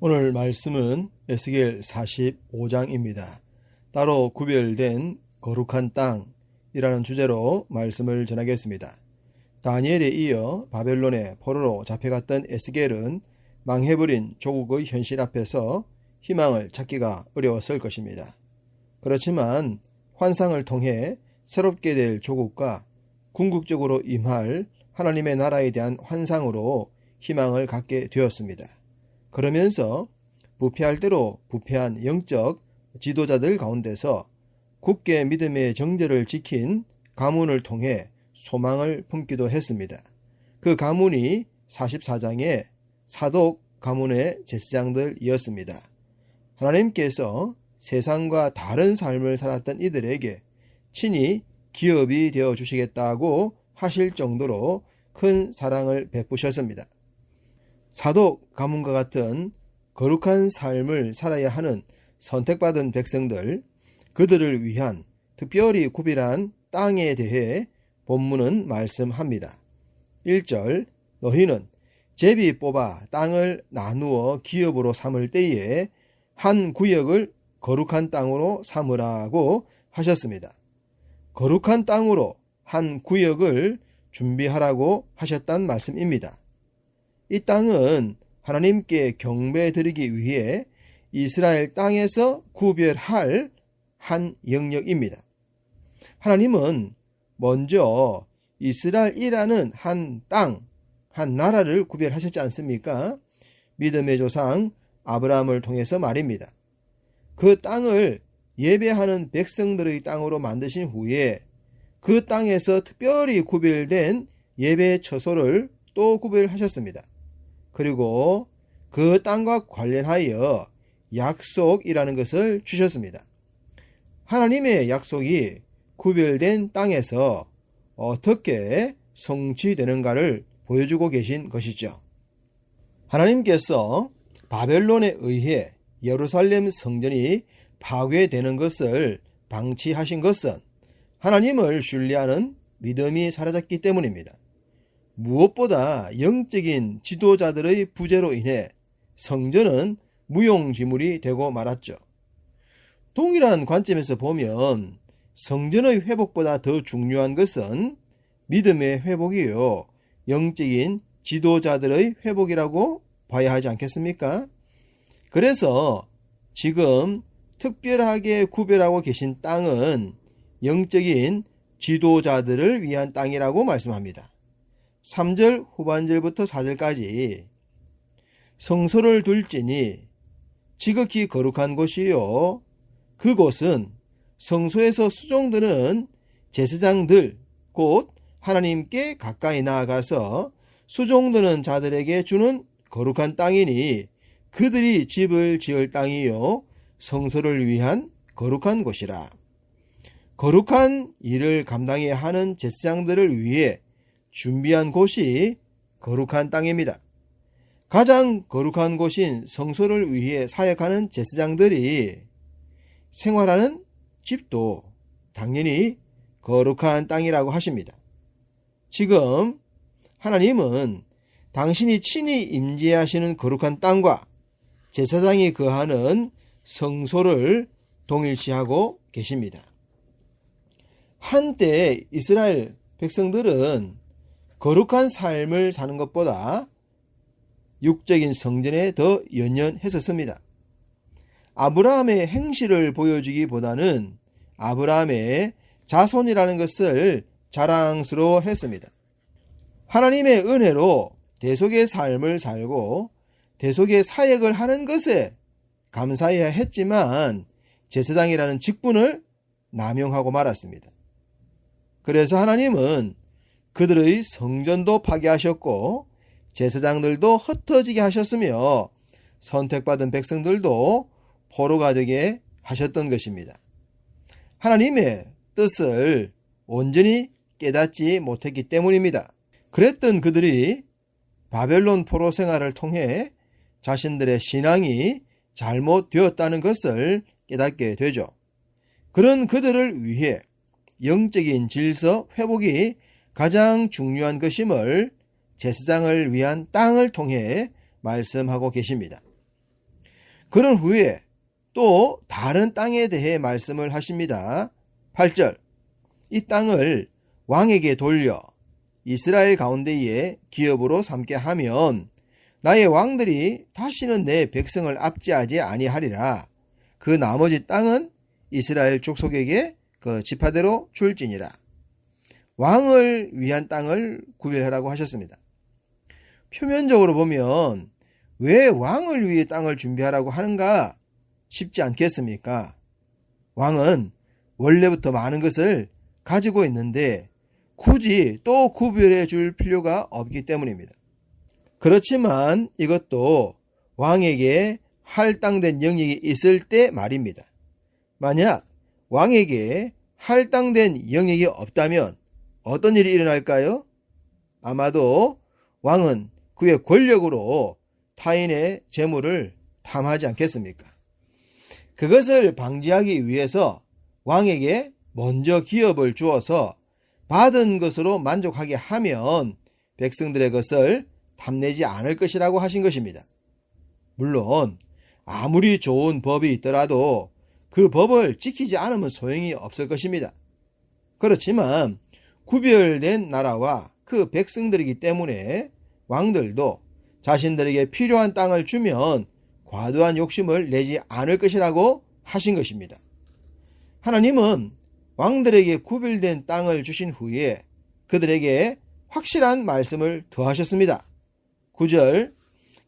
오늘 말씀은 에스겔 45장입니다. 따로 구별된 거룩한 땅이라는 주제로 말씀을 전하겠습니다. 다니엘에 이어 바벨론의 포로로 잡혀갔던 에스겔은 망해버린 조국의 현실 앞에서 희망을 찾기가 어려웠을 것입니다. 그렇지만 환상을 통해 새롭게 될 조국과 궁극적으로 임할 하나님의 나라에 대한 환상으로 희망을 갖게 되었습니다. 그러면서 부패할 대로 부패한 영적 지도자들 가운데서 굳게 믿음의 정절을 지킨 가문을 통해 소망을 품기도 했습니다. 그 가문이 44장의 사독 가문의 제사장들이었습니다. 하나님께서 세상과 다른 삶을 살았던 이들에게 친히 기업이 되어 주시겠다고 하실 정도로 큰 사랑을 베푸셨습니다. 사독 가문과 같은 거룩한 삶을 살아야 하는 선택받은 백성들, 그들을 위한 특별히 구별한 땅에 대해 본문은 말씀합니다. 1절, 너희는 제비 뽑아 땅을 나누어 기업으로 삼을 때에 한 구역을 거룩한 땅으로 삼으라고 하셨습니다. 거룩한 땅으로 한 구역을 준비하라고 하셨단 말씀입니다. 이 땅은 하나님께 경배드리기 위해 이스라엘 땅에서 구별할 한 영역입니다. 하나님은 먼저 이스라엘이라는 한 땅, 한 나라를 구별하셨지 않습니까? 믿음의 조상 아브라함을 통해서 말입니다. 그 땅을 예배하는 백성들의 땅으로 만드신 후에 그 땅에서 특별히 구별된 예배 처소를 또 구별하셨습니다. 그리고 그 땅과 관련하여 약속이라는 것을 주셨습니다. 하나님의 약속이 구별된 땅에서 어떻게 성취되는가를 보여주고 계신 것이죠. 하나님께서 바벨론에 의해 예루살렘 성전이 파괴되는 것을 방치하신 것은 하나님을 신뢰하는 믿음이 사라졌기 때문입니다. 무엇보다 영적인 지도자들의 부재로 인해 성전은 무용지물이 되고 말았죠. 동일한 관점에서 보면 성전의 회복보다 더 중요한 것은 믿음의 회복이요, 영적인 지도자들의 회복이라고 봐야 하지 않겠습니까? 그래서 지금 특별하게 구별하고 계신 땅은 영적인 지도자들을 위한 땅이라고 말씀합니다. 3절 후반절부터 4절까지 성소를 둘지니 지극히 거룩한 곳이요, 그곳은 성소에서 수종드는 제사장들 곧 하나님께 가까이 나아가서 수종드는 자들에게 주는 거룩한 땅이니 그들이 집을 지을 땅이요 성소를 위한 거룩한 곳이라. 거룩한 일을 감당해야 하는 제사장들을 위해 준비한 곳이 거룩한 땅입니다. 가장 거룩한 곳인 성소를 위해 사역하는 제사장들이 생활하는 집도 당연히 거룩한 땅이라고 하십니다. 지금 하나님은 당신이 친히 임재하시는 거룩한 땅과 제사장이 거하는 성소를 동일시하고 계십니다. 한때 이스라엘 백성들은 거룩한 삶을 사는 것보다 육적인 성전에 더 연연했었습니다. 아브라함의 행실을 보여주기보다는 아브라함의 자손이라는 것을 자랑스러워했습니다. 하나님의 은혜로 대속의 삶을 살고 대속의 사역을 하는 것에 감사해야 했지만 제사장이라는 직분을 남용하고 말았습니다. 그래서 하나님은 그들의 성전도 파괴하셨고 제사장들도 흩어지게 하셨으며 선택받은 백성들도 포로가 되게 하셨던 것입니다. 하나님의 뜻을 온전히 깨닫지 못했기 때문입니다. 그랬던 그들이 바벨론 포로 생활을 통해 자신들의 신앙이 잘못되었다는 것을 깨닫게 되죠. 그런 그들을 위해 영적인 질서 회복이 가장 중요한 것임을 제사장을 위한 땅을 통해 말씀하고 계십니다. 그런 후에 또 다른 땅에 대해 말씀을 하십니다. 8절, 이 땅을 왕에게 돌려 이스라엘 가운데에 기업으로 삼게 하면 나의 왕들이 다시는 내 백성을 압제하지 아니하리라. 그 나머지 땅은 이스라엘 족속에게 그 지파대로 줄지니라. 왕을 위한 땅을 구별하라고 하셨습니다. 표면적으로 보면 왜 왕을 위해 땅을 준비하라고 하는가 싶지 않겠습니까? 왕은 원래부터 많은 것을 가지고 있는데 굳이 또 구별해 줄 필요가 없기 때문입니다. 그렇지만 이것도 왕에게 할당된 영역이 있을 때 말입니다. 만약 왕에게 할당된 영역이 없다면 어떤 일이 일어날까요? 아마도 왕은 그의 권력으로 타인의 재물을 탐하지 않겠습니까? 그것을 방지하기 위해서 왕에게 먼저 기업을 주어서 받은 것으로 만족하게 하면 백성들의 것을 탐내지 않을 것이라고 하신 것입니다. 물론 아무리 좋은 법이 있더라도 그 법을 지키지 않으면 소용이 없을 것입니다. 그렇지만 구별된 나라와 그 백성들이기 때문에 왕들도 자신들에게 필요한 땅을 주면 과도한 욕심을 내지 않을 것이라고 하신 것입니다. 하나님은 왕들에게 구별된 땅을 주신 후에 그들에게 확실한 말씀을 더하셨습니다. 9절,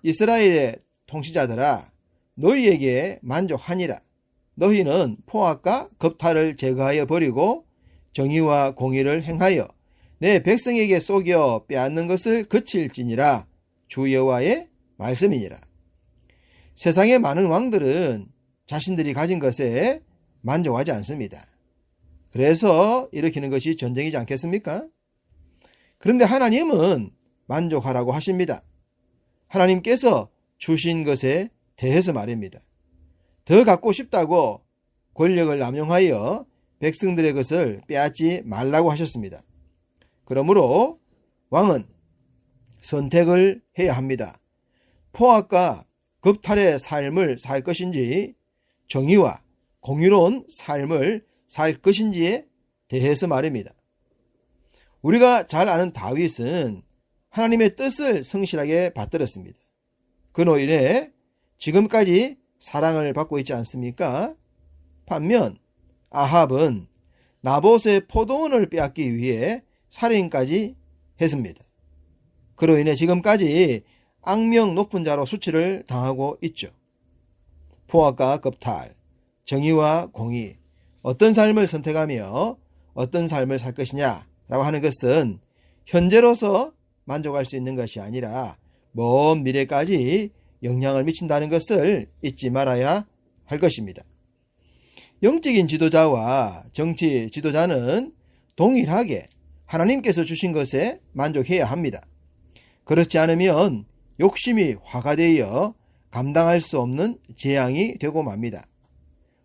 이스라엘의 통치자들아 너희에게 만족하니라. 너희는 포악과 겁탈을 제거하여 버리고 정의와 공의를 행하여 내 백성에게 속여 빼앗는 것을 그칠지니라. 주 여호와의 말씀이니라. 세상의 많은 왕들은 자신들이 가진 것에 만족하지 않습니다. 그래서 일으키는 것이 전쟁이지 않겠습니까? 그런데 하나님은 만족하라고 하십니다. 하나님께서 주신 것에 대해서 말입니다. 더 갖고 싶다고 권력을 남용하여 백성들의 것을 빼앗지 말라고 하셨습니다. 그러므로 왕은 선택을 해야 합니다. 포악과 겁탈의 삶을 살 것인지 정의와 공의로운 삶을 살 것인지에 대해서 말입니다. 우리가 잘 아는 다윗은 하나님의 뜻을 성실하게 받들었습니다. 그로 인해 지금까지 사랑을 받고 있지 않습니까? 반면 아합은 나봇의 포도원을 빼앗기 위해 살인까지 했습니다. 그로 인해 지금까지 악명 높은 자로 수치를 당하고 있죠. 포악과 겁탈, 정의와 공의, 어떤 삶을 선택하며 어떤 삶을 살 것이냐라고 하는 것은 현재로서 만족할 수 있는 것이 아니라 먼 미래까지 영향을 미친다는 것을 잊지 말아야 할 것입니다. 영적인 지도자와 정치 지도자는 동일하게 하나님께서 주신 것에 만족해야 합니다. 그렇지 않으면 욕심이 화가 되어 감당할 수 없는 재앙이 되고 맙니다.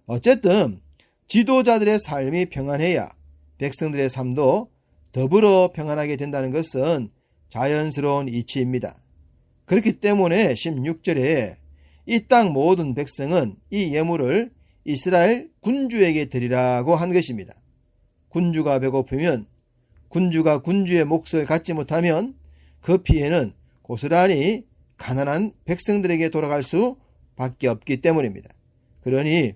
어쨌든 지도자들의 삶이 평안해야 백성들의 삶도 더불어 평안하게 된다는 것은 자연스러운 이치입니다. 그렇기 때문에 16절에 이 땅 모든 백성은 이 예물을 이스라엘 군주에게 드리라고 한 것입니다. 군주가 배고프면, 군주가 군주의 몫을 갖지 못하면 그 피해는 고스란히 가난한 백성들에게 돌아갈 수밖에 없기 때문입니다. 그러니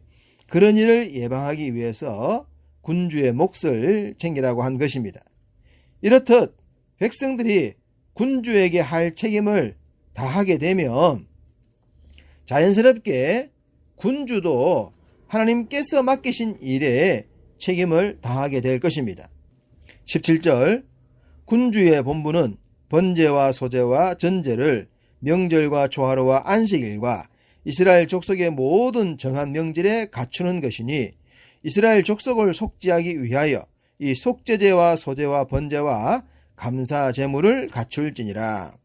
그런 일을 예방하기 위해서 군주의 몫을 챙기라고 한 것입니다. 이렇듯 백성들이 군주에게 할 책임을 다하게 되면 자연스럽게 군주도 하나님께서 맡기신 일에 책임을 다하게 될 것입니다. 17절, 군주의 본분은 번제와 소제와 전제를 명절과 초하루와 안식일과 이스라엘 족속의 모든 정한 명절에 갖추는 것이니 이스라엘 족속을 속죄하기 위하여 이 속죄제와 소제와 번제와 감사 제물을 갖출지니라.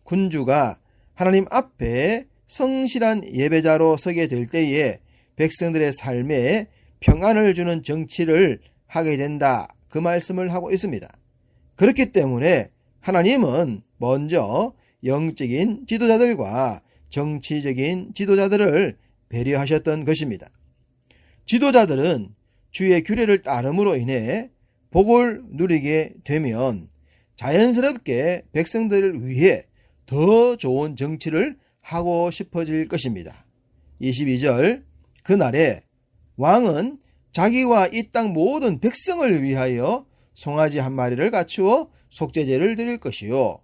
군주가 하나님 앞에 성실한 예배자로 서게 될 때에 백성들의 삶에 평안을 주는 정치를 하게 된다. 그 말씀을 하고 있습니다. 그렇기 때문에 하나님은 먼저 영적인 지도자들과 정치적인 지도자들을 배려하셨던 것입니다. 지도자들은 주의 규례를 따름으로 인해 복을 누리게 되면 자연스럽게 백성들을 위해 더 좋은 정치를 하고 싶어질 것입니다. 22절 그날에 왕은 자기와 이 땅 모든 백성을 위하여 송아지 한 마리를 갖추어 속죄제를 드릴 것이요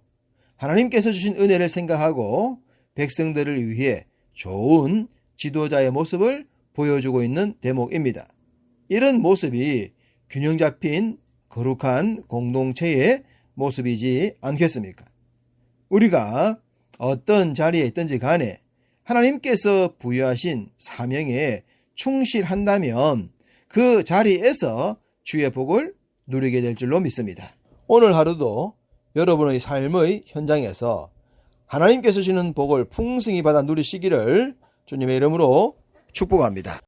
하나님께서 주신 은혜를 생각하고 백성들을 위해 좋은 지도자의 모습을 보여주고 있는 대목입니다. 이런 모습이 균형 잡힌 거룩한 공동체의 모습이지 않겠습니까? 우리가 어떤 자리에 있든지 간에 하나님께서 부여하신 사명에 충실한다면 그 자리에서 주의 복을 누리게 될 줄로 믿습니다. 오늘 하루도 여러분의 삶의 현장에서 하나님께서 주시는 복을 풍성히 받아 누리시기를 주님의 이름으로 축복합니다.